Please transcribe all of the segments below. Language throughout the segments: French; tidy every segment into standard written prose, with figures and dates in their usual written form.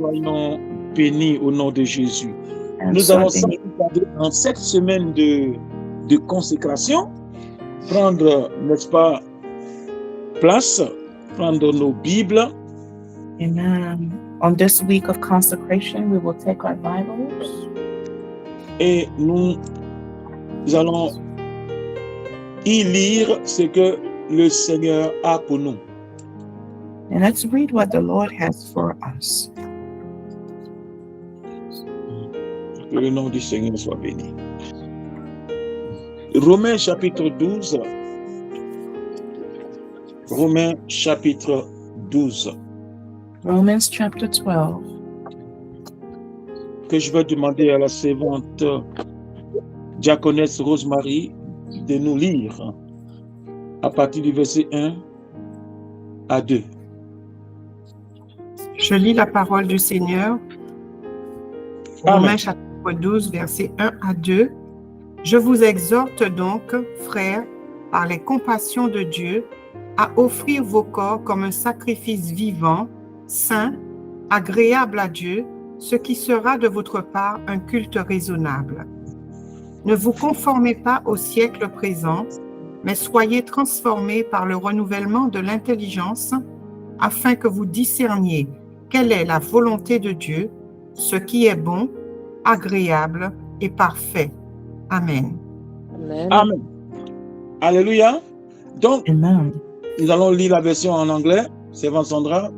Soyons bénis au nom de Jésus. And Nous so allons bénis. dans cette semaine de consécration prendre, n'est-ce pas, place, prendre nos Bibles. Amen. On this week of consecration, we will take our Bibles Et nous allons y lire ce que le Seigneur a pour nous. and let's read what the Lord has for us. Que le nom du Seigneur soit béni. Romains chapitre 12. Romains chapitre 12. Romans chapter 12. Que je vais demander à la servante diaconesse Rosemary de nous lire à partir du verset 1 à 2. Je lis la parole du Seigneur. Amen. Romains chapitre 12, versets 1 à 2. Je vous exhorte donc, frères, par les compassions de Dieu, à offrir vos corps comme un sacrifice vivant, saint, agréable à Dieu, ce qui sera de votre part un culte raisonnable. Ne vous conformez pas au siècle présent, mais soyez transformés par le renouvellement de l'intelligence, afin que vous discerniez quelle est la volonté de Dieu, ce qui est bon, agréable et parfait. Amen. Amen. Amen. Alléluia. Donc, Amen. nous allons lire la version en anglais. Servante Sandra.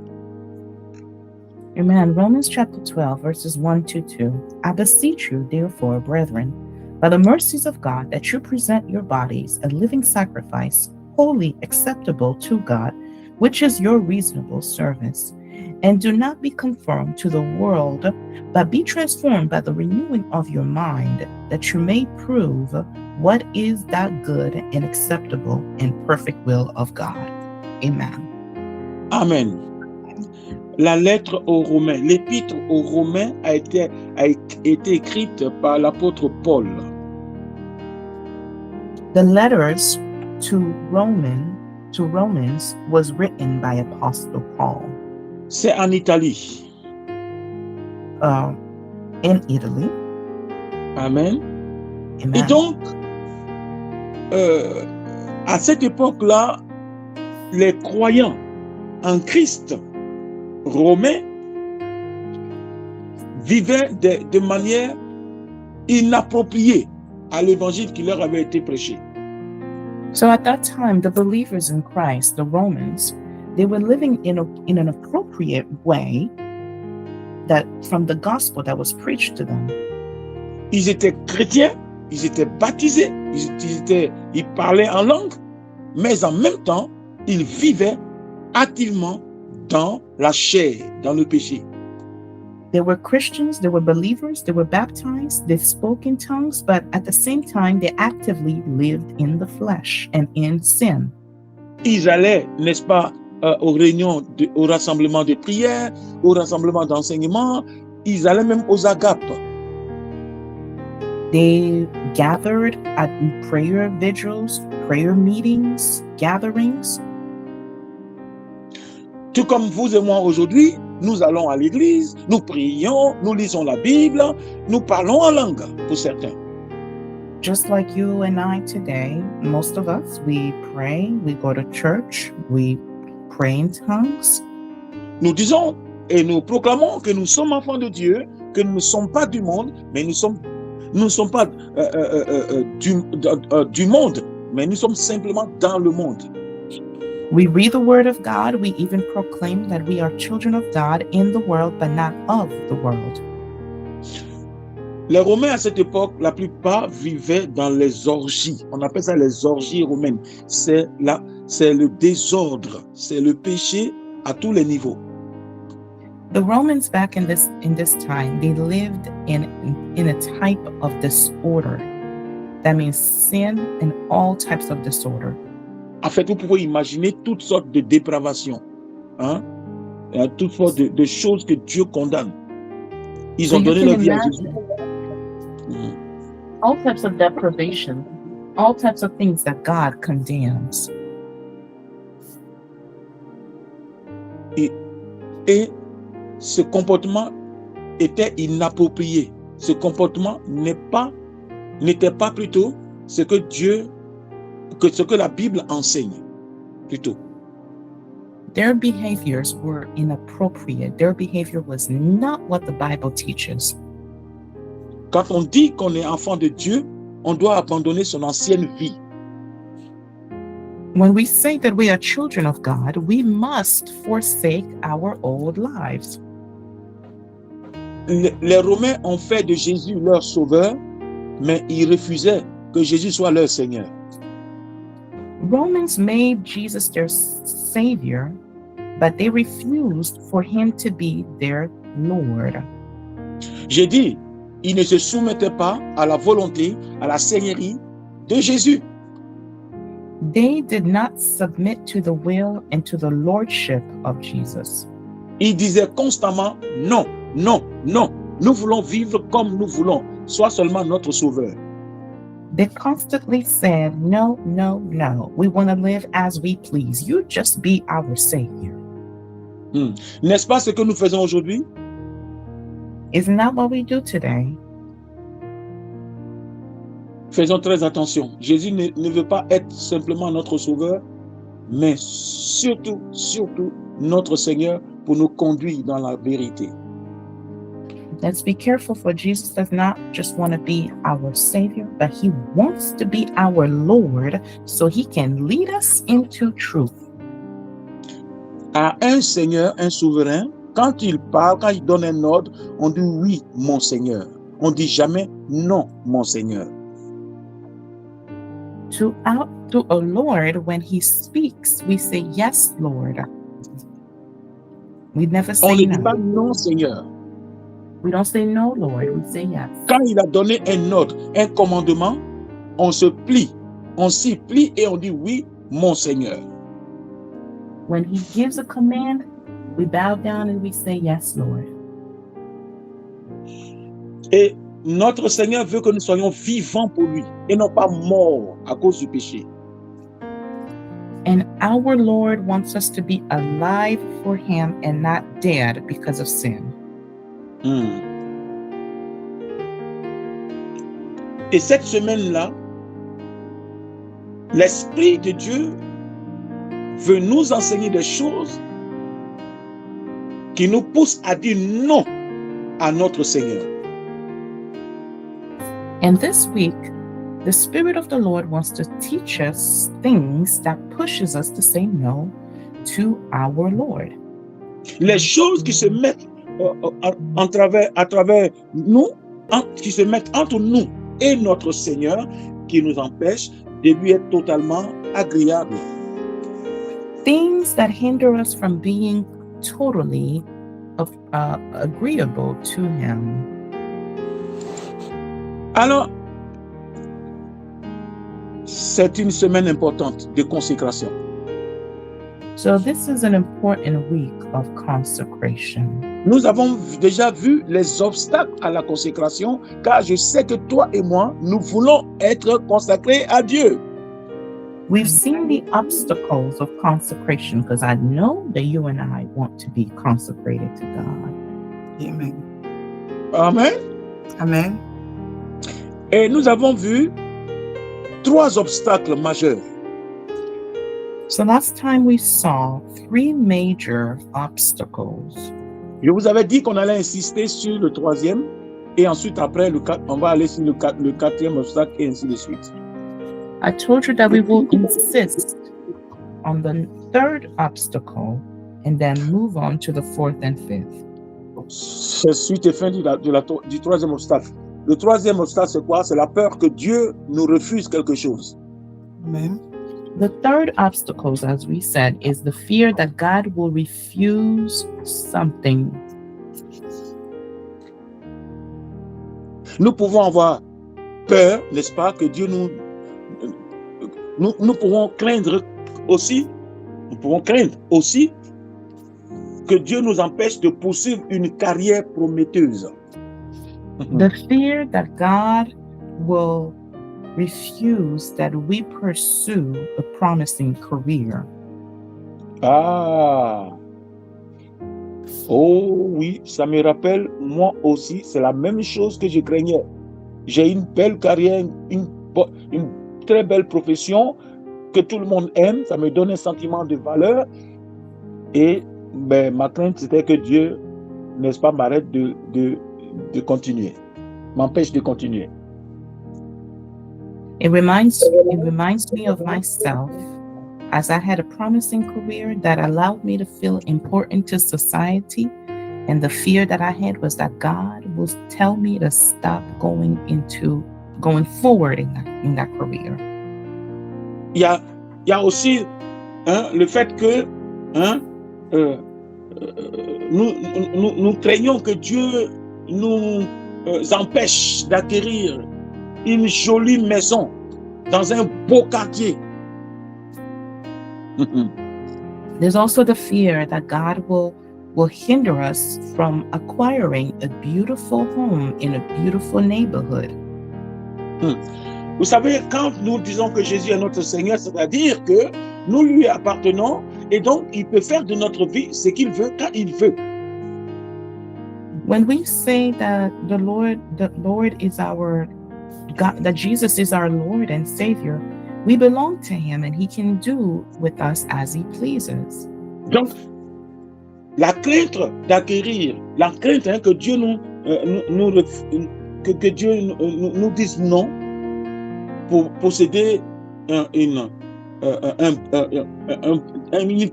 Amen. Romans chapter 12, verses 1 to 2. I beseech you, therefore, brethren, by the mercies of God, that you present your bodies a living sacrifice, wholly acceptable to God, which is your reasonable service. And do not be conformed to the world, but be transformed by the renewing of your mind, that you may prove what is that good and acceptable and perfect will of God. Amen. Amen. La lettre aux Romains, l'épître aux Romains a été écrite par l'apôtre Paul. The letters to Romans was written by Apostle Paul C'est en Italie. in Italy. Amen. Amen. Et donc, à cette époque-là, les croyants en Christ romains vivaient de manière inappropriée à l'évangile qui leur avait été prêché. So at that time, the believers in Christ, the Romans, they were living in an appropriate way that from the gospel that was preached to them. Ils étaient chrétiens, ils étaient baptisés, ils parlaient en langue, mais en même temps, ils vivaient activement dans la chair, dans le péché. They were Christians, they were believers, they were baptized, they spoke in tongues, but at the same time, they actively lived in the flesh and in sin. Ils allaient, n'est-ce pas, aux réunions, au rassemblement de prière, au rassemblement d'enseignement, ils allaient même aux agapes. They gathered at prayer vigils, prayer meetings, gatherings. Tout comme vous et moi aujourd'hui, nous allons à l'église, nous prions, nous lisons la Bible, nous parlons en langue pour certains. Just like you and I today, most of us, we pray, we go to church, we pray in tongues. Nous disons et nous proclamons que nous sommes enfants de Dieu, que nous ne sommes pas du monde, mais nous ne sommes pas du monde, mais nous sommes simplement dans le monde. We read the word of God. We even proclaim that we are children of God in the world, but not of the world. Les Romains à cette époque, la plupart vivaient dans les orgies. On appelle ça les orgies romaines. C'est le désordre, c'est le péché à tous les niveaux. The Romans back in this time, they lived in a type of disorder. That means sin and all types of disorder. En fait, vous pouvez imaginer toutes sortes de dépravations, hein? Toutes sortes de choses que Dieu condamne. Ils ont donné leur vie à Jésus. All types of deprivation, all types of things that God condemns. Et ce comportement était inapproprié. Ce comportement n'était pas plutôt ce que la Bible enseigne, plutôt. Their behaviors were inappropriate. Their behavior was not what the Bible teaches. Quand on dit qu'on est enfant de Dieu, on doit abandonner son ancienne vie. When we say that we are children of God, we must forsake our old lives. Les Romains ont fait de Jésus leur sauveur, mais ils refusaient que Jésus soit leur Seigneur. Romans made Jesus their Savior, but they refused for him to be their Lord. J'ai dit, ils ne se soumettaient pas à la volonté, à la seigneurie de Jésus. They did not submit to the will and to the lordship of Jesus. Ils disaient constamment, non, non, non, nous voulons vivre comme nous voulons, sois seulement notre sauveur. They constantly said, no, no, no. We want to live as we please. You just be our Savior. N'est-ce pas ce que nous faisons aujourd'hui? Isn't that what we do today? Faisons très attention. Jésus ne veut pas être simplement notre sauveur, mais surtout, surtout notre Seigneur pour nous conduire dans la vérité. Let's be careful, for Jesus does not just want to be our Savior, but he wants to be our Lord so he can lead us into truth. À un Seigneur, un souverain, quand il parle, quand il donne un ordre, on dit oui, mon Seigneur. On dit jamais non, mon Seigneur. To a Lord, when he speaks, we say yes, Lord. We never On say ne dit pas no. non, Seigneur. We don't say no, Lord. We say yes. Quand il a donné un ordre, un commandement, on se plie, on s'y plie et on dit oui, mon Seigneur. When he gives a command, we bow down and we say yes, Lord. Et notre Seigneur veut que nous soyons vivants pour lui et non pas morts à cause du péché. And our Lord wants us to be alive for him and not dead because of sin. Et cette semaine-là, l'Esprit de Dieu veut nous enseigner des choses qui nous poussent à dire non à notre Seigneur. And this week, the Spirit of the Lord wants to teach us things that pushes us to say no to our Lord. Les choses qui se mettent à travers nous, qui se mettent entre nous et notre Seigneur, qui nous empêchent de lui être totalement agréable. Things that hinder us from being totally agreeable to him. Alors, c'est une semaine importante de consécration. So this is an important week of consecration. Nous avons déjà vu les obstacles à la consécration, car je sais que toi et moi, nous voulons être consacrés à Dieu. We've seen the obstacles of consecration because I know that you and I want to be consecrated to God. Amen. Amen. Amen. Et nous avons vu 3 obstacles majeurs. So last time we saw 3 major obstacles. Je vous avais dit qu'on allait insister sur le 3e et ensuite après on va aller sur le 4e obstacle et ainsi de suite. I told you that we will insist on the 3rd obstacle and then move on to the 4th and 5th. C'est suite et fin du 3e obstacle. Le 3e obstacle, c'est quoi? C'est la peur que Dieu nous refuse quelque chose. Amen. The 3rd obstacle, as we said, is the fear that God will refuse something. Nous pouvons avoir peur, n'est-ce pas, que Dieu nous pouvons craindre aussi que Dieu nous empêche de poursuivre une carrière prometteuse. The fear that God will refuse that we pursue a promising career. Oh oui, ça me rappelle, moi aussi, c'est la même chose que je craignais. J'ai une belle carrière, une très belle profession que tout le monde aime, ça me donne un sentiment de valeur. Et ma crainte, c'était que Dieu, n'est-ce pas, m'arrête de continuer, m'empêche de continuer. It reminds me of myself, as I had a promising career that allowed me to feel important to society, and the fear that I had was that God would tell me to stop going forward in that career. Il y a aussi le fait que nous craignons que Dieu nous empêche d'acquérir une jolie maison dans un beau quartier. There's also the fear that God will hinder us from acquiring a beautiful home in a beautiful neighborhood. Vous savez, quand nous disons que Jésus est notre Seigneur, c'est-à-dire que nous lui appartenons et donc il peut faire de notre vie ce qu'il veut quand il veut. When we say that the Lord is our God, that Jesus is our Lord and Savior, we belong to Him and He can do with us as He pleases. Donc, la crainte d'acquérir, la crainte que Dieu que Dieu nous dise non pour posséder une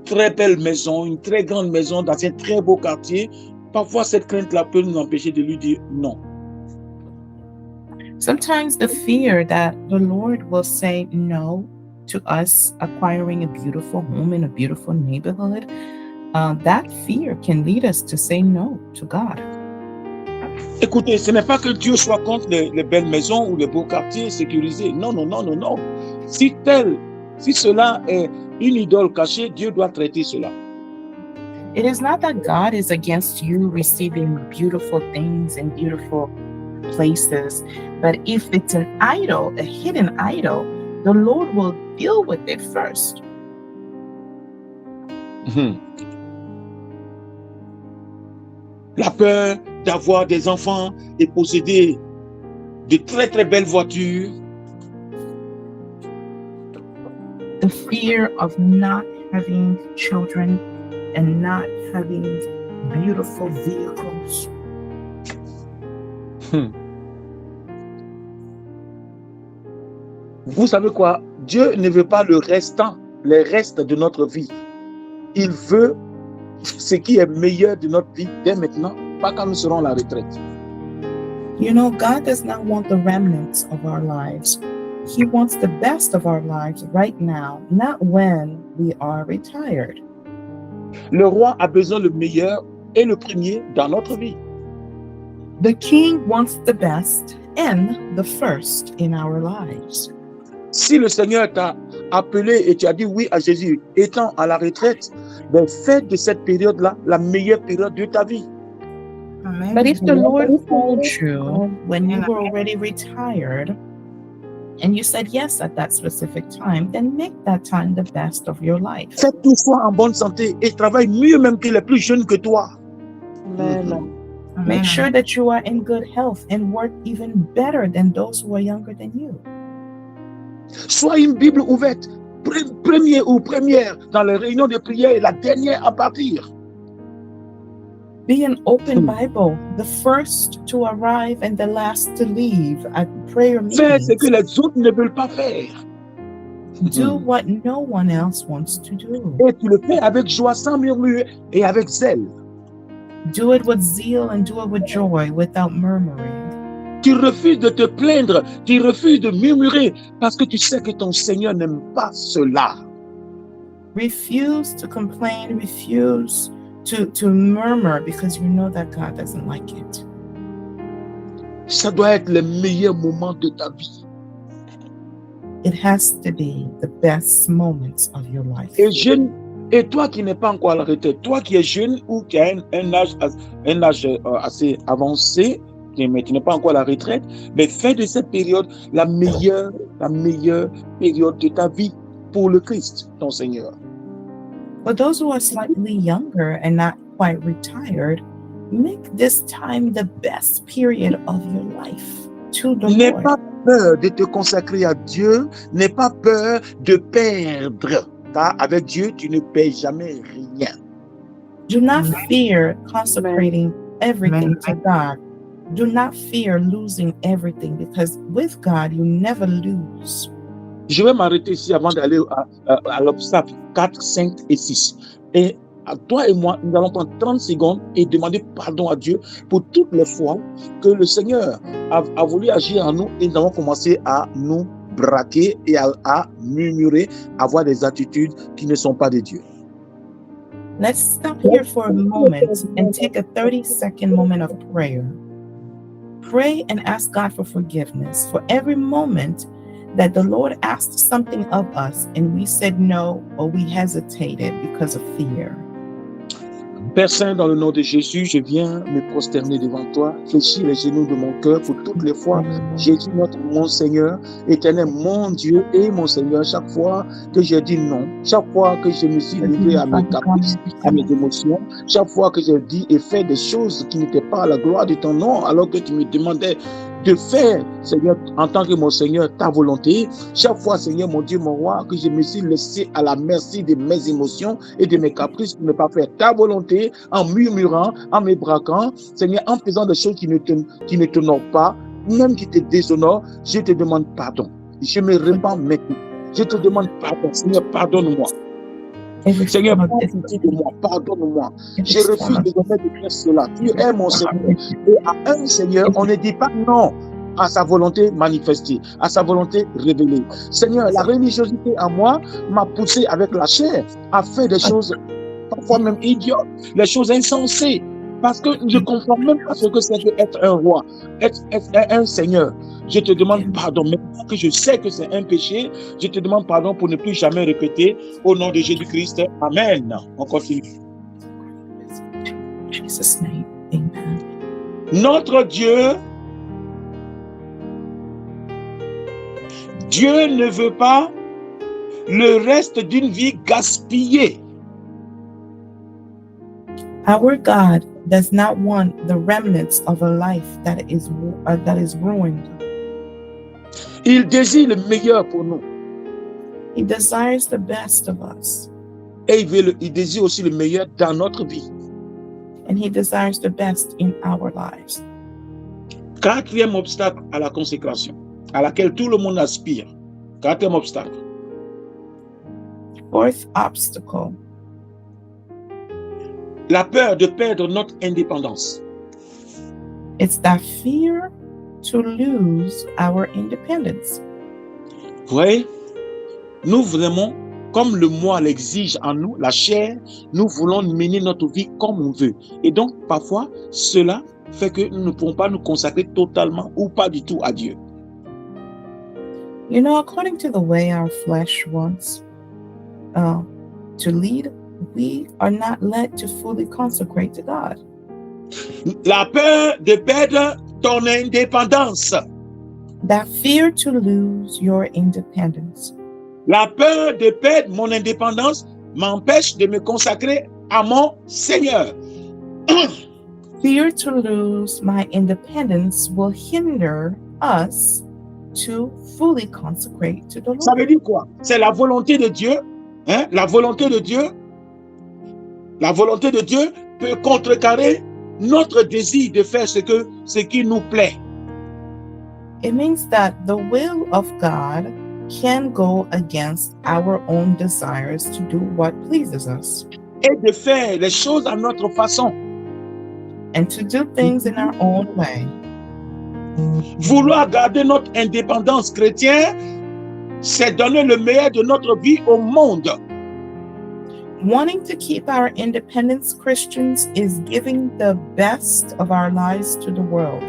très belle maison, une très grande maison dans un très beau quartier. Parfois, cette crainte-là peut nous empêcher de lui dire non. Sometimes the fear that the Lord will say no to us acquiring a beautiful home in a beautiful neighborhood, that fear can lead us to say no to God. Écoutez, ce n'est pas que Dieu soit contre les belles maisons ou les beaux quartiers sécurisés. Non, non, non, non, non. Si cela est une idole cachée, Dieu doit traiter cela. It is not that God is against you receiving beautiful things and beautiful places, but if it's an idol, a hidden idol, the Lord will deal with it first. La peur d'avoir des enfants et posséder de très très belles voitures. The fear of not having children and not having beautiful vehicles. Vous savez quoi? Dieu ne veut pas les restes de notre vie. Il veut ce qui est meilleur de notre vie dès maintenant, pas quand nous serons à la retraite. You know, God does not want the remnants of our lives. He wants the best of our lives right now, not when we are retired. Le roi a besoin le meilleur et le premier dans notre vie. The king wants the best and the first in our lives. Si le Seigneur t'a appelé et tu as dit oui à Jésus, étant à la retraite, fais de cette période-là la meilleure période de ta vie. Amen. But if the Lord called you when you were already retired and you said yes at that specific time, then make that time the best of your life. Fais tout sois en bonne santé et travaille mieux même que les plus jeunes que toi. Amen. Make sure that you are in good health and work even better than those who are younger than you. Sois une Bible ouverte, premier ou première dans les réunions de prière et la dernière à partir. Be an open Bible, the first to arrive and the last to leave at prayer Fais ce que meetings. les autres ne veulent pas faire. Do what no one else wants to do. Et tu le fais avec joie, sans murmure et avec zèle. Do it with zeal and do it with joy, without murmuring. Tu refuses de te plaindre, tu refuses de murmurer parce que tu sais que ton Seigneur n'aime pas cela. Refuse to complain, refuse to murmur, because you know that God doesn't like it. Ça doit être le meilleur moment de ta vie. It has to be the best moments of your life. Et toi qui n'es pas encore à la retraite, toi qui es jeune ou qui as un âge assez avancé, mais tu n'es pas encore à la retraite, mais fais de cette période la meilleure période de ta vie pour le Christ, ton Seigneur. For those who are slightly younger and not quite retired, make this time the best period of your life to the N'aie Lord. pas peur de te consacrer à Dieu, n'aie pas peur de perdre, car avec Dieu, tu ne perds jamais rien. Do not Amen. fear consecrating everything Amen. to God. Do not fear losing everything, because with God you never lose. Je vais m'arrêter ici avant d'aller à l'obstacle 4, 5 et 6. Et à toi et moi, nous allons prendre 30 secondes et demander pardon à Dieu pour toutes les fois que le Seigneur a voulu agir en nous et nous avons commencé à nous braquer et à murmurer, avoir des attitudes qui ne sont pas de Dieu. Let's stop here for a moment and take a 30-second moment of prayer. Pray and ask God for forgiveness for every moment that the Lord asked something of us and we said no or we hesitated because of fear. Père Saint, dans le nom de Jésus, je viens me prosterner devant toi, fléchir les genoux de mon cœur pour toutes les fois. Jésus, mon Seigneur, éternel, mon Dieu et mon Seigneur, chaque fois que j'ai dit non, chaque fois que je me suis livré à mes caprices, à mes émotions, chaque fois que j'ai dit et fait des choses qui n'étaient pas à la gloire de ton nom, alors que tu me demandais de faire, Seigneur, en tant que mon Seigneur, ta volonté. Chaque fois, Seigneur, mon Dieu, mon roi, que je me suis laissé à la merci de mes émotions et de mes caprices pour ne pas faire ta volonté, en murmurant, en me braquant, Seigneur, en faisant des choses qui ne t'honorent pas, même qui te déshonorent, je te demande pardon. Je me répands maintenant. Je te demande pardon. Seigneur, pardonne-moi. Seigneur, prends pitié de moi, pardonne-moi. Je refuse de faire cela. Tu es mon Seigneur. Et à un Seigneur, on ne dit pas non à sa volonté manifestée, à sa volonté révélée. Seigneur, la religiosité en moi m'a poussé avec la chair à faire des choses parfois même idiotes, les choses insensées, parce que je ne comprends même pas ce que c'est qu'être un roi, être un Seigneur. Je te demande pardon. Maintenant que je sais que c'est un péché, je te demande pardon pour ne plus jamais répéter au nom de Jésus-Christ. Amen. On continue. Jesus' name, amen. Notre Dieu, Dieu ne veut pas le reste d'une vie gaspillée. Our God does not want the remnants of a life that is ruined. Il désire le meilleur pour nous. He desires the best of us. Et il désire aussi le meilleur dans notre vie. And he desires the best in our lives. Quatrième obstacle à la consécration, à laquelle tout le monde aspire. Quatrième obstacle. Fourth obstacle. La peur de perdre notre indépendance. It's that fear to lose our independence. Vous voyez, nous vraiment, comme le moi l'exige en nous, la chair, nous voulons mener notre vie comme on veut. Et donc, parfois, cela fait que nous ne pouvons pas nous consacrer totalement ou pas du tout à Dieu. You know, according to the way our flesh wants to lead, we are not led to fully consecrate to God. La peur de perdre ton indépendance. That fear to lose your independence. La peur de perdre mon indépendance m'empêche de me consacrer à mon Seigneur. Fear to lose my independence will hinder us to fully consecrate to the Ça Lord. veut dire quoi? C'est la volonté de Dieu. Hein? La volonté de Dieu. La volonté de Dieu peut contrecarrer notre désir de faire ce qui nous plaît. It means that the will of God can go against our own desires to do what pleases us Et de faire les choses à notre façon. and to do things in our own way. Vouloir garder notre indépendance chrétienne, c'est donner le meilleur de notre vie au monde. Wanting to keep our independence, Christians, is giving the best of our lives to the world.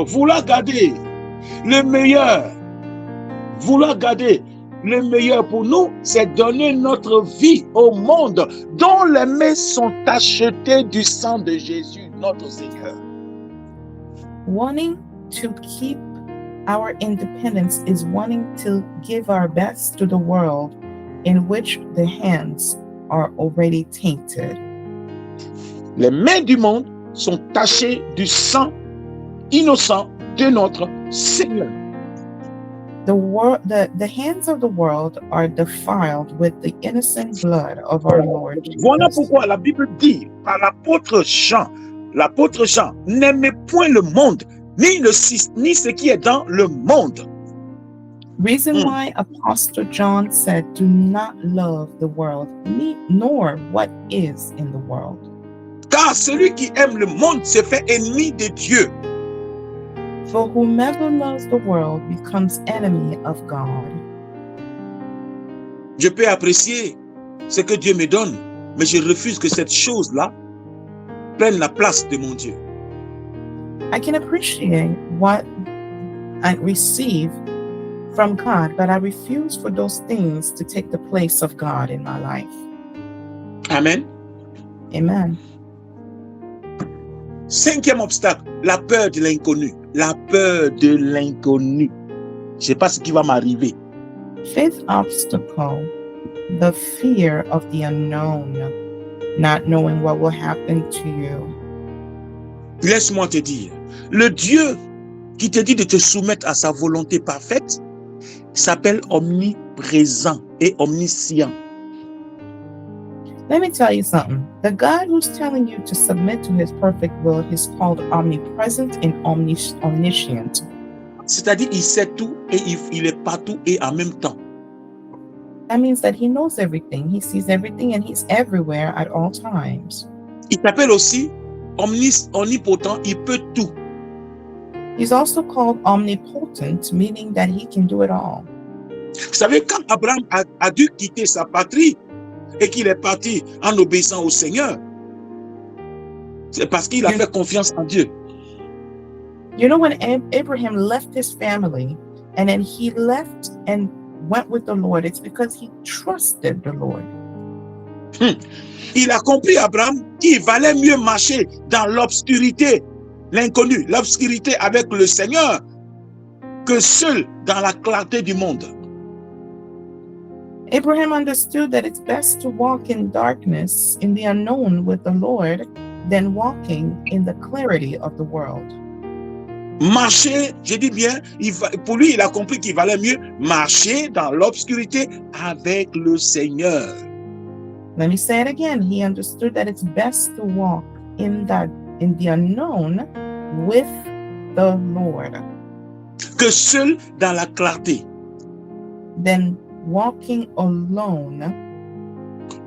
Vouloir garder le meilleur, pour nous, c'est donner notre vie au monde, dont les mains sont achetées du sang de Jésus, notre Seigneur. Wanting to keep our independence is wanting to give our best to the world in which the hands are already tainted. Les mains du monde sont tachées du sang innocent de notre Seigneur. The hands of the world are defiled with the innocent blood of our Lord Voilà Jesus. pourquoi la Bible dit par l'apôtre Jean, n'aimez point le monde, ni ce qui est dans le monde. Reason why Apostle John said, do not love the world, nor what is in the world. Car celui qui aime le monde se fait ennemi de Dieu. For whomever loves the world becomes enemy of God. Je peux apprécier ce que Dieu me donne, mais je refuse que cette chose-là prenne la place de mon Dieu. I can appreciate what I receive from God, but I refuse for those things to take the place of God in my life. Amen. Amen. Cinquième obstacle, la peur de l'inconnu. La peur de l'inconnu. Je ne sais pas ce qui va m'arriver. Fifth obstacle, the fear of the unknown, not knowing what will happen to you. Laisse-moi te dire, le Dieu qui te dit de te soumettre à sa volonté parfaite s'appelle omniprésent et omniscient. Let me tell you something. The God who's telling you to submit to his perfect will is called omnipresent and omniscient. C'est-à-dire, il sait tout et il est partout et en même temps. That means that he knows everything, he sees everything, and he's everywhere at all times. Il s'appelle aussi omnipotent, il peut tout. He's also called omnipotent, meaning that he can do it all. Vous savez, quand Abraham a dû quitter sa patrie et qu'il est parti en obéissant au Seigneur, c'est parce qu'il a fait confiance en Dieu. You know, when Abraham left his family and then he left and went with the Lord, it's because he trusted the Lord. Il a compris, Abraham, qu'il valait mieux marcher dans l'obscurité, l'inconnu, l'obscurité avec le Seigneur, que seul dans la clarté du monde. Abraham understood that it's best to walk in darkness, in the unknown with the Lord, than walking in the clarity of the world. Marcher, je dis bien, pour lui, il a compris qu'il valait mieux marcher dans l'obscurité avec le Seigneur. Let me say it again. He understood that it's best to walk in the unknown with the Lord Que seul dans la clarté. than walking alone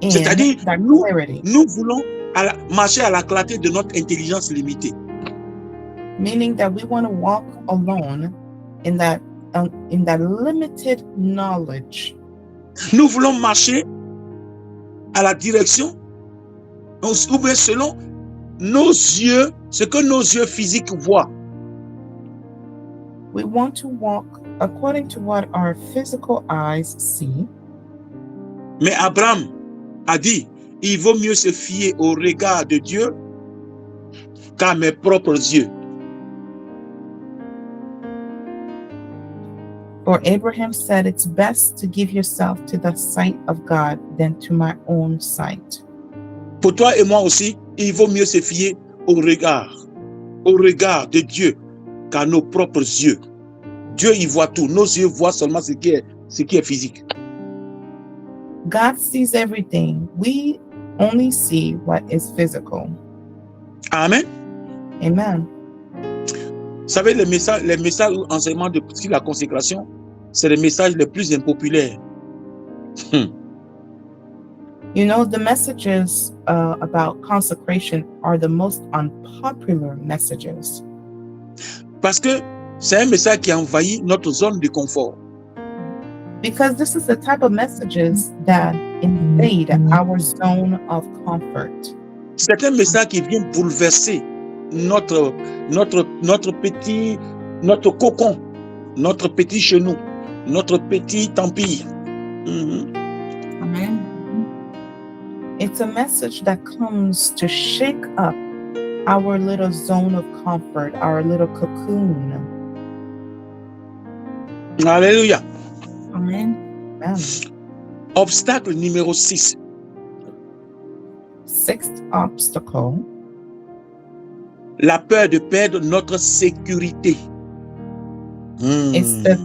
in C'est-à-dire, that clarity. nous voulons marcher à la clarté de notre intelligence limitée. Meaning that we want to walk alone in that limited knowledge. Nous voulons marcher à la direction, ou bien selon nos yeux, ce que nos yeux physiques voient. We want to walk according to what our physical eyes see. Mais Abraham a dit, il vaut mieux se fier au regard de Dieu qu'à mes propres yeux. For Abraham said, it's best to give yourself to the sight of God than to my own sight. Pour toi et moi aussi, il vaut mieux se fier au regard de Dieu qu'à nos propres yeux. Dieu, il voit tout. Nos yeux voient seulement ce qui est physique. God sees everything. We only see what is physical. Amen. Amen. Vous savez, les messages ou enseignements sur la consécration, c'est les messages les plus impopulaires. You know, the messages about consecration are the most unpopular messages. Parce que c'est un message qui a envahi notre zone de confort. Because this is the type of messages that invade our zone of comfort. C'est un message qui vient bouleverser notre cocon, notre petit chenou, notre petit empire. Amen. It's a message that comes to shake up our little zone of comfort, our little cocoon. Alléluia. Amen. Amen. Obstacle numéro 6. Sixth obstacle, La peur de perdre notre sécurité. It's the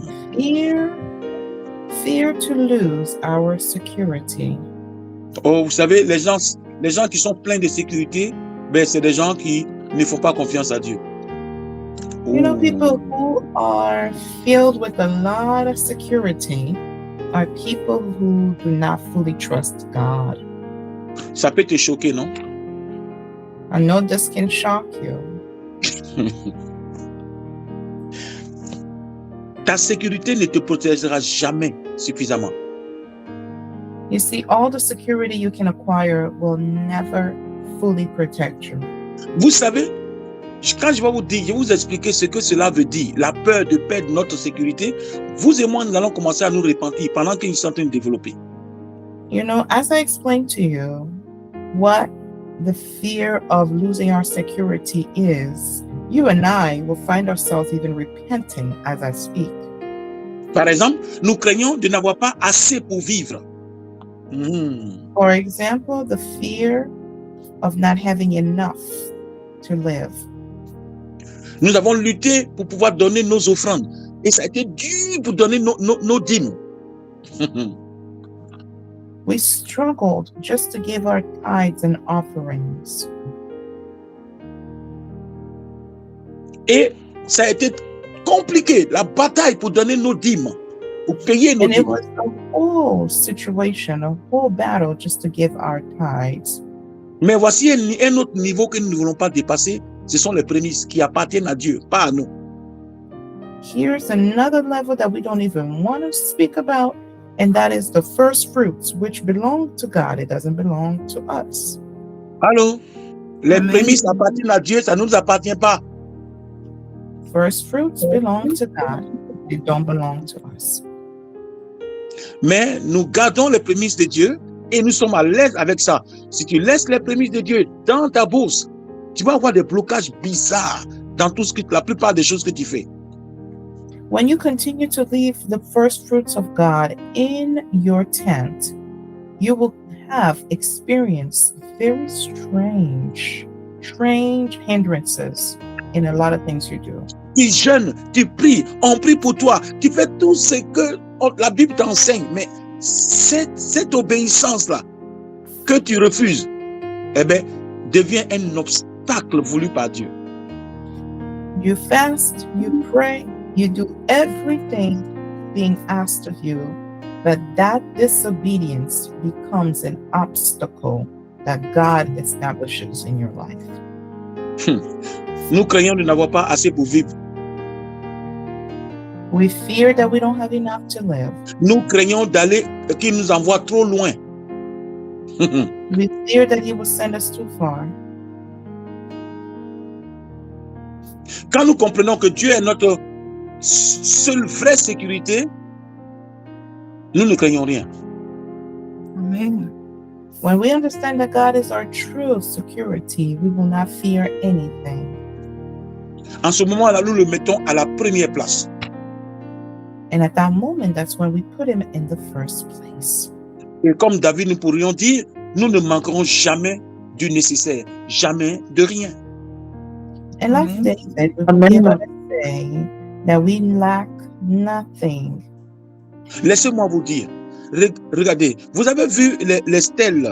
fear to lose our security. Oh, vous savez, les gens qui sont pleins de sécurité, ben, c'est des gens qui ne font pas confiance à Dieu. You know, people who are filled with a lot of security are people who do not fully trust God. Ça peut te choquer, non? I know this can shock you. Ta sécurité ne te protégera jamais suffisamment. You see, all the security you can acquire will never fully protect you. Vous savez, quand je vais vous dire, je vais vous expliquer ce que cela veut dire, la peur de perdre notre sécurité, vous et moi, nous allons commencer à nous repentir pendant qu'ils sont en train de développer. You know, as I explained to you what the fear of losing our security is, you and I will find ourselves even repenting as I speak. Par exemple, nous craignons de n'avoir pas assez pour vivre. For example, the fear of not having enough to live. Nous avons lutté pour pouvoir donner nos offrandes. Et ça a été dur pour donner nos dîmes. We struggled just to give our tithes and offerings. Et ça a été compliqué, la bataille pour donner nos dîmes, pour payer nos And it dîmes. was a whole situation, a whole battle just to give our tithes. Mais voici un autre niveau que nous ne voulons pas dépasser. Ce sont les prémices qui appartiennent à Dieu, pas à nous. Here's another level that we don't even want to speak about, and that is the first fruits, which belong to God. It doesn't belong to us. Allô? Les Amen. prémices appartiennent à Dieu, ça ne nous appartient pas. First fruits belong to God. They don't belong to us. Mais nous gardons les prémices de Dieu et nous sommes à l'aise avec ça. Si tu laisses les prémices de Dieu dans ta bourse, tu vas avoir des blocages bizarres dans tout la plupart des choses que tu fais. When you continue to leave the first fruits of God in your tent, you will have experienced very strange hindrances in a lot of things you do. Tu jeûnes, tu pries, on prie pour toi, tu fais tout ce que la Bible t'enseigne, mais cette obéissance-là que tu refuses, eh bien, devient un obstacle voulu par Dieu. You fast, you pray, you do everything being asked of you, but that disobedience becomes an obstacle that God establishes in your life. Nous craignons de n'avoir pas assez pour vivre. We fear that we don't have enough to live. Nous craignons qu'il nous envoie trop loin. We fear that He will send us too far. Quand nous comprenons que Dieu est notre seule vraie sécurité, nous ne craignons rien. Amen. When we understand that God is our true security, we will not fear anything. En ce moment-là, nous le mettons à la première place. And at that moment, that's when we put Him in the first place. Et comme David, nous pourrions dire, nous ne manquerons jamais du nécessaire, jamais de rien. And like Amen. David, we will be able to say that we lack nothing. Laissez-moi vous dire, regardez, vous avez vu les stèles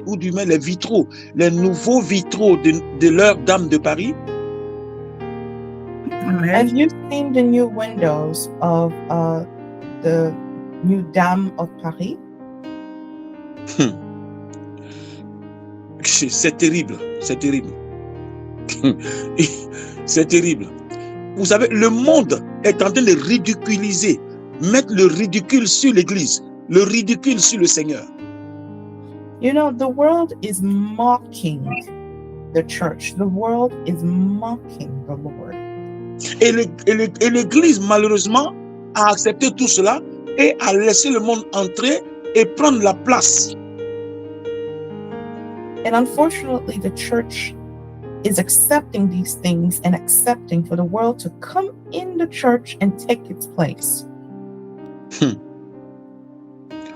ou du moins les vitraux, les nouveaux vitraux de l'heure Dame de Paris? Amen. Have you seen the new windows of the new Dame of Paris? C'est terrible, c'est terrible. C'est terrible. Vous savez, le monde est en train de ridiculiser, mettre le ridicule sur l'Église, le ridicule sur le Seigneur. You know, the world is mocking the church. The world is mocking the Lord. Et l'Église, malheureusement, a accepté tout cela et a laissé le monde entrer et prendre la place. And unfortunately, the church is accepting these things and accepting for the world to come in the church and take its place.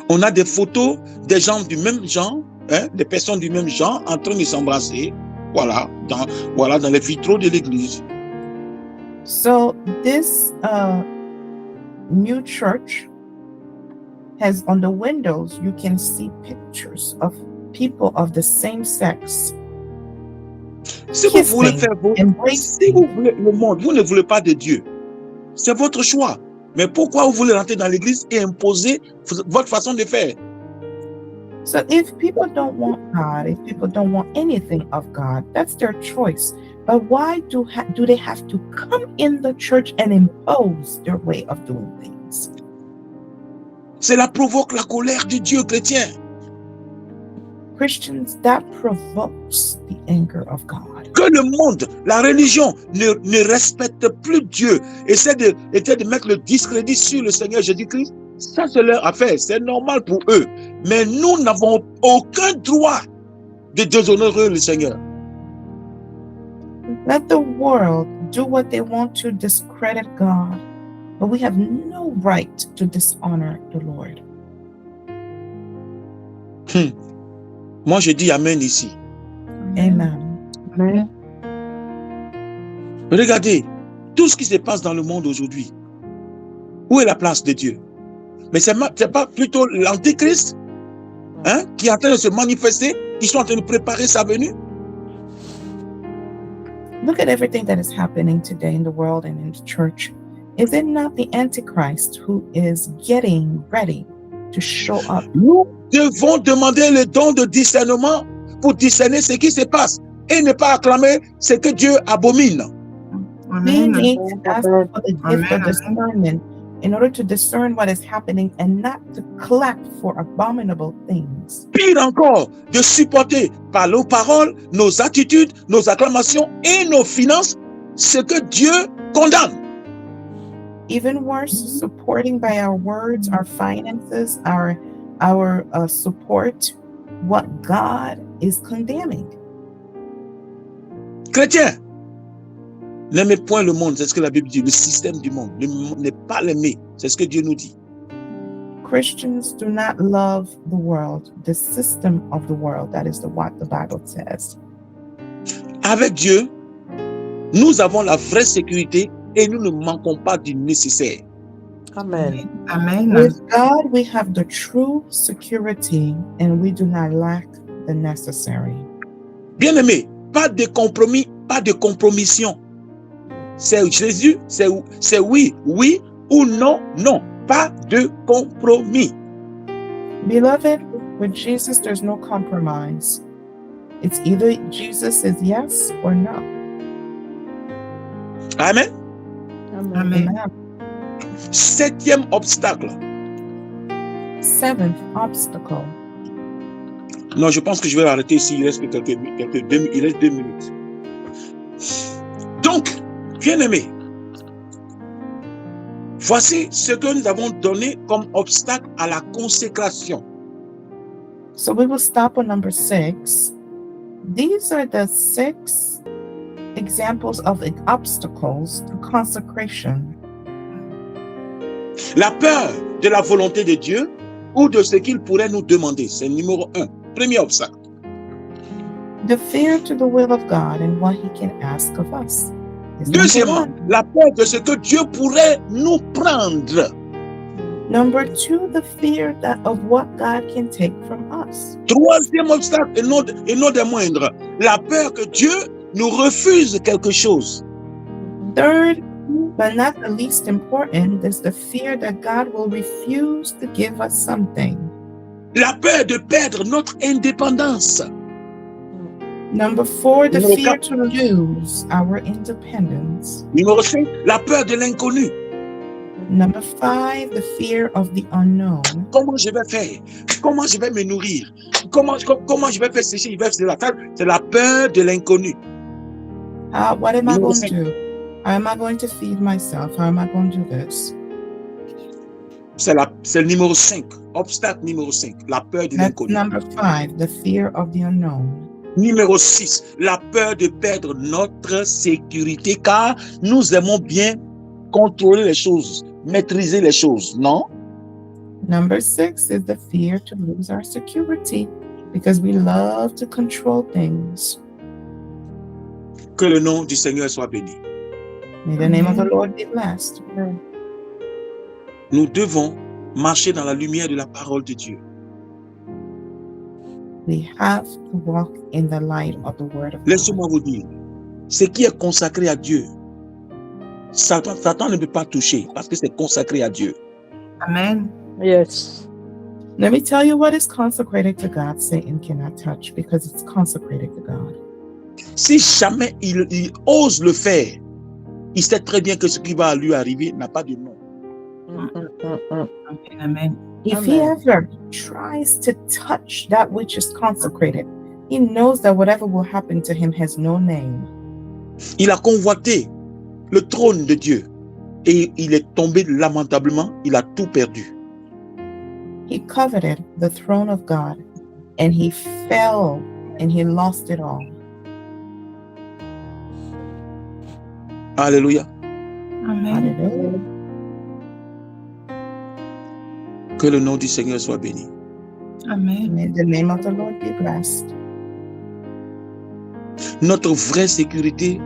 On a des photos des gens du même genre, des personnes du même genre en train de s'embrasser. Voilà, dans les vitraux de l'église. So this new church has on the windows, you can see pictures of people of the same sex. Si vous voulez Kissing, faire votre, embracing. si vous voulez le monde, vous ne voulez pas de Dieu. C'est votre choix. Mais pourquoi vous voulez rentrer dans l'église et imposer votre façon de faire? So if people don't want God, if people don't want anything of God, that's their choice. But why do they have to come in the church and impose their way of doing things? Cela provoque la colère de Dieu chrétien. Christians, that provokes the anger of God. Que le monde, la religion ne respecte plus Dieu, essaie de mettre le discrédit sur le Seigneur Jésus-Christ. Ça, c'est leur affaire, c'est normal pour eux. Mais nous n'avons aucun droit de déshonorer le Seigneur. Let the world do what they want to discredit God, but we have no right to dishonor the Lord. Moi, je dis Amen ici. Amen. Amen. Regardez, tout ce qui se passe dans le monde aujourd'hui. Où est la place de Dieu? Mais c'est pas plutôt l'Antéchrist qui est en train de se manifester, qui sont en train de préparer sa venue? Look at everything that is happening today in the world and in the church. Is it not the Antichrist who is getting ready to show up? Nous devons demander le don de discernement pour discerner ce qui se passe et ne pas acclamer ce que Dieu abomine. We Amen. need to ask for the gift Amen. of discernment in order to discern what is happening and not to clap for abominable things. Pire encore, de supporter par nos paroles, nos attitudes, nos acclamations et nos finances ce que Dieu condamne. Even worse, supporting by our words, our finances, our support, what God is condemning. Chrétien, n'aimez point le monde, c'est ce que la Bible dit, le système du monde. Ne pas l'aimer, c'est ce que Dieu nous dit. Christians do not love the world, the system of the world. That is what the Bible says. Avec Dieu, nous avons la vraie sécurité et nous ne manquons pas du nécessaire. Amen. Amen. With God, we have the true security and we do not lack the necessary. Bien-aimé, pas de compromis, pas de compromission. C'est Jésus, c'est oui, oui ou non, non. Pas de compromis. Beloved, with Jesus, there's no compromise. It's either Jesus says yes or no. Amen. Amen. Amen. Septième obstacle. Seventh obstacle. Non, je pense que je vais arrêter ici. Il reste il reste 2 minutes. Donc, bien-aimé, voici ce que nous avons donné comme obstacle à la consécration. So we will stop on number 6. These are the 6 examples of obstacles to consecration. La peur de la volonté de Dieu ou de ce qu'il pourrait nous demander. C'est numéro 1. Premier obstacle. The fear to the will of God and what he can ask of us. is number Deuxièmement, 1. la peur de ce que Dieu pourrait nous prendre. Number 2, the fear of what God can take from us. Troisième obstacle, et non des moindres, la peur que Dieu nous refuse quelque chose. Third, but not the least important, is the fear that God will refuse to give us something. La peur de perdre notre indépendance. Number 4, the Numéro fear 4. to lose our independence. Numéro 5, la peur de l'inconnu. Number 5, the fear of the unknown. Comment je vais faire? Comment je vais me nourrir? Comment je vais faire ceci? Je vais faire cela? C'est la peur de l'inconnu. What am I Numéro going to 5. do? How am I going to feed myself? How am I going to do this? C'est le numéro 5. Obstacle numéro 5. La peur de That's l'inconnu. number 5, the fear of the unknown. Numéro 6. La peur de perdre notre sécurité car nous aimons bien contrôler les choses, maîtriser les choses, non? Number 6 is the fear to lose our security because we love to control things. Que le nom du Seigneur soit béni. May the name of the Lord be blessed. Nous devons marcher dans la lumière de la parole de Dieu. We have to walk in the light of the word of God. Laissez-moi vous dire, ce qui est consacré à Dieu, Satan ne peut pas toucher parce que c'est consacré à Dieu. Amen. Yes. Let me tell you what is consecrated to God, Satan cannot touch because it's consecrated to God. Si jamais il ose le faire, il sait très bien que ce qui va lui arriver n'a pas de nom. Amen. Amen. If he Amen. ever tries to touch that which is consecrated, he knows that whatever will happen to him has no name. Il a convoité le trône de Dieu et il est tombé lamentablement, il a tout perdu. He coveted the throne of God and he fell and he lost it all. Alléluia. Amen. Hallelujah. Que le nom du Seigneur soit béni. Amen. May the name of the Lord be blessed. Notre vraie sécurité,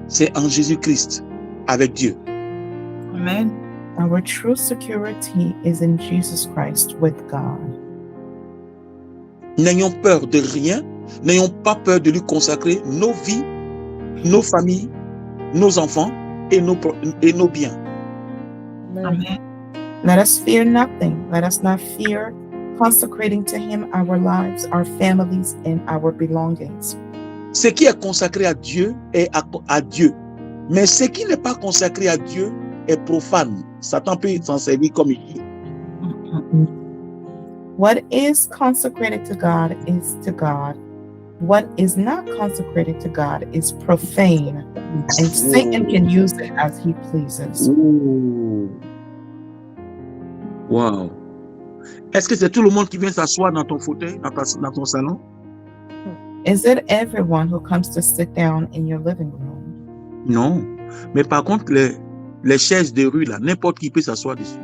c'est en Jésus-Christ, avec Dieu. Amen. Our true security is in Jesus Christ with God. N'ayons peur de rien, n'ayons pas peur de lui consacrer nos vies, nos familles, nos enfants et nos biens. Amen. Let us fear nothing. Let us not fear consecrating to him our lives, our families, and our belongings. Ce qui est consacré à Dieu est à Dieu. Mais ce qui n'est pas consacré à Dieu est profane. Satan peut s'en servir comme il dit. What is consecrated to God is to God. What is not consecrated to God is profane. And Satan can use it as he pleases. Wow. Est-ce que c'est tout le monde qui vient s'asseoir dans ton fauteuil, dans ton salon? Is it everyone who comes to sit down in your living room? Non. Mais par contre, les chaises de rue, là, n'importe qui peut s'asseoir dessus.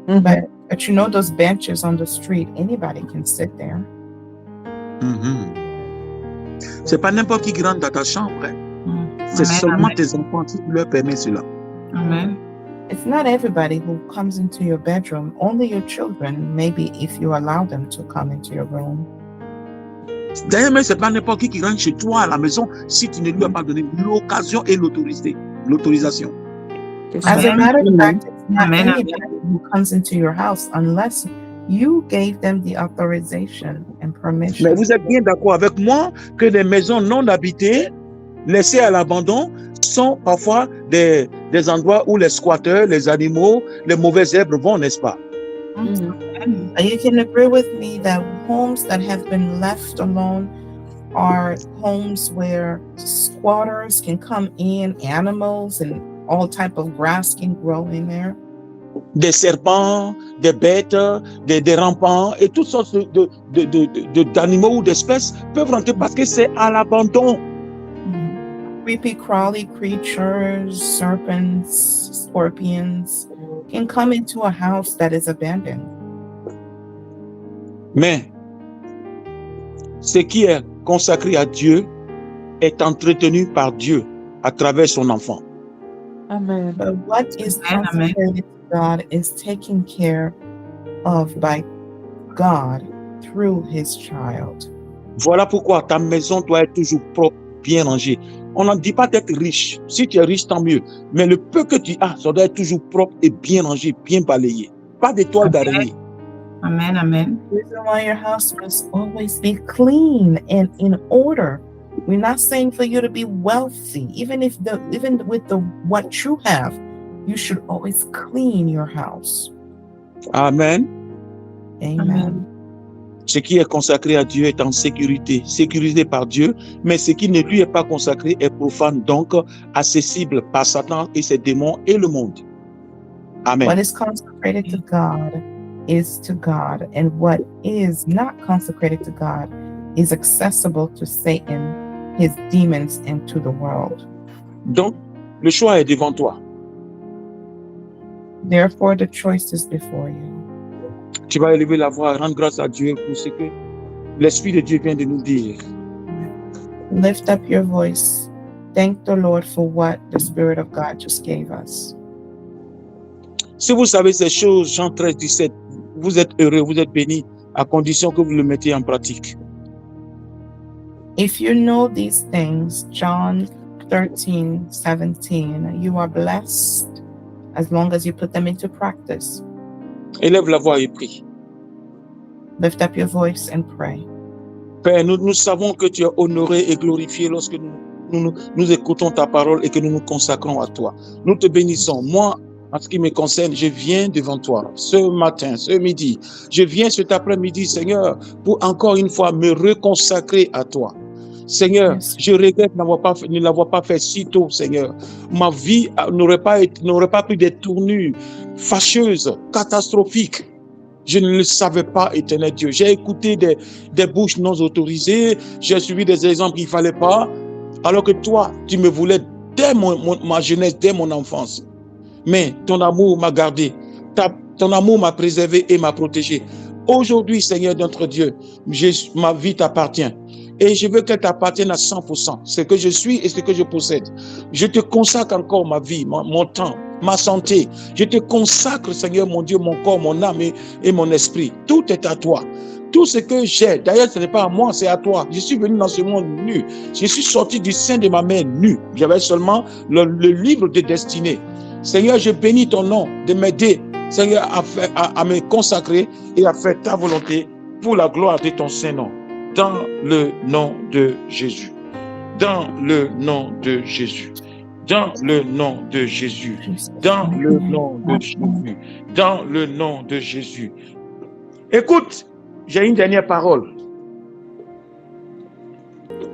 But you know those benches on the street, anybody can sit there. C'est pas n'importe qui rentre dans ta chambre. Hein. C'est Amen. seulement Amen. tes enfants qui leur permettent cela. Amen. It's not everybody who comes into your bedroom, only your children, maybe if you allow them to come into your room. D'ailleurs, même c'est pas n'importe qui rentre chez toi à la maison si tu ne lui as pas donné l'occasion et l'autorisation. As a matter of fact, it's not Amen. anybody who comes into your house unless you gave them the authorization and Mais permission. vous êtes bien d'accord avec moi que les maisons non habitées, laissées à l'abandon, sont parfois des endroits où les squatteurs, les animaux, les mauvaises herbes vont, n'est-ce pas? Amen. You can agree with me that homes that have been left alone are homes where squatters can come in, animals and all type of grass can grow in there. Des serpents, des bêtes, des rampants et toutes sortes d'animaux ou d'espèces peuvent rentrer parce que c'est à l'abandon. Creepy, crawly creatures, serpents, scorpions can come into a house that is abandoned. Mais ce qui est consacré à Dieu est entretenu par Dieu à travers son enfant. Amen. But what is Amen. consecrated to God is taken care of by God through his child. Voilà pourquoi ta maison doit être toujours propre, bien rangée. On n'en dit pas d'être riche. Si tu es riche, tant mieux. Mais le peu que tu as, ça doit être toujours propre et bien rangé, bien balayé. Pas d'étoiles d'araignée. Amen. Amen. The reason why your house must always be clean and in order. We're not saying for you to be wealthy, even with what you have, you should always clean your house. Amen. Amen. Ce qui est consacré à Dieu est en sécurité, sécurisé par Dieu, mais ce qui ne lui est pas consacré est profane, donc accessible par Satan et ses démons et le monde. Amen. What is consecrated to God is to God, and what is not consecrated to God is accessible to Satan, his demons, and to the world. Donc, le choix est devant toi. Therefore, the choice is before you. Tu vas élever la voix, rendre grâce à Dieu pour ce que l'Esprit de Dieu vient de nous dire. Lift up your voice. Thank the Lord for what the Spirit of God just gave us. Si vous savez ces choses, Jean 13, 17, vous êtes heureux, vous êtes bénis, à condition que vous le mettiez en pratique. If you know these things, John 13:17, you are blessed as long as you put them into practice. Élève la voix et prie. Lift up your voice and pray. Père, nous savons que tu es honoré et glorifié lorsque nous écoutons ta parole et que nous nous consacrons à toi. Nous te bénissons. Moi, en ce qui me concerne, je viens devant toi ce matin, ce midi. Je viens cet après-midi, Seigneur, pour encore une fois me reconsacrer à toi. Seigneur, Yes. je regrette de ne l'avoir pas fait si tôt, Seigneur. Ma vie n'aurait pas pris des tournures fâcheuses, catastrophiques. Je ne le savais pas, éternel Dieu. J'ai écouté des bouches non autorisées. J'ai suivi des exemples qu'il ne fallait pas. Alors que toi, tu me voulais dès ma jeunesse, dès mon enfance. Mais ton amour m'a gardé. Ton amour m'a préservé et m'a protégé. Aujourd'hui, Seigneur notre Dieu, ma vie t'appartient. Et je veux qu'elle t'appartienne à 100%. Ce que je suis et ce que je possède. Je te consacre encore ma vie, mon temps, ma santé. Je te consacre, Seigneur mon Dieu, mon corps, mon âme et mon esprit. Tout est à toi. Tout ce que j'ai, d'ailleurs ce n'est pas à moi, c'est à toi. Je suis venu dans ce monde nu. Je suis sorti du sein de ma mère nu. J'avais seulement le livre de destinée. Seigneur, je bénis ton nom de m'aider, Seigneur, à me consacrer et à faire ta volonté pour la gloire de ton Saint-Nom. Dans le nom de Jésus. Dans le nom de Jésus. Dans le nom de Jésus. Dans le nom de Jésus. Dans le nom de Jésus. Écoute, j'ai une dernière parole.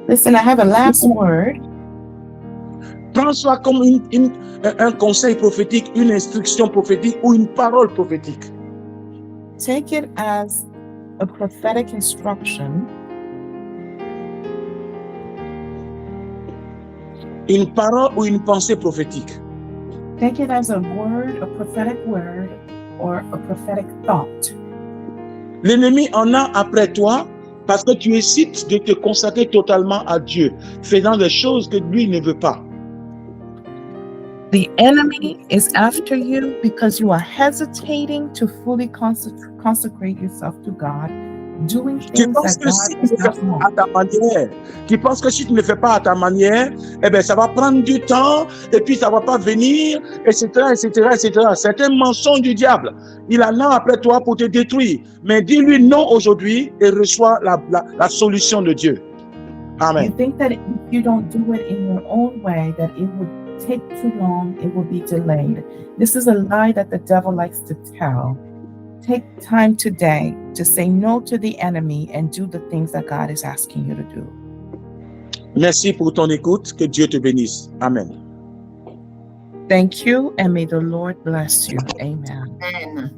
Listen, I have a last word. Prends-toi comme un conseil prophétique, une instruction prophétique ou une parole prophétique. Take it as a prophetic instruction, Une parole ou une pensée prophétique. take it as a word, a prophetic word, or a prophetic thought. L'ennemi en a après toi parce que tu hésites de te consacrer totalement à Dieu, faisant des choses que lui ne veut pas. The enemy is after you because you are hesitating to fully consecrate yourself to God, doing Tu things penses that que si God tu does ne fais not pas want. à ta manière, à ta manière, eh bien, ça va prendre du temps et puis ça va pas venir, etc., etc., etc. C'est un mensonge du diable. Il en a après toi pour te détruire. Mais dis-lui non aujourd'hui et reçois la solution de Dieu. You Amen. think that if you don't do it in your own way, that it would take too long, it will be delayed. This is a lie that the devil likes to tell. Take time today to say no to the enemy and do the things that God is asking you to do. Merci pour ton écoute. Que Dieu te bénisse. Amen. Thank you, and may the Lord bless you. Amen. Amen.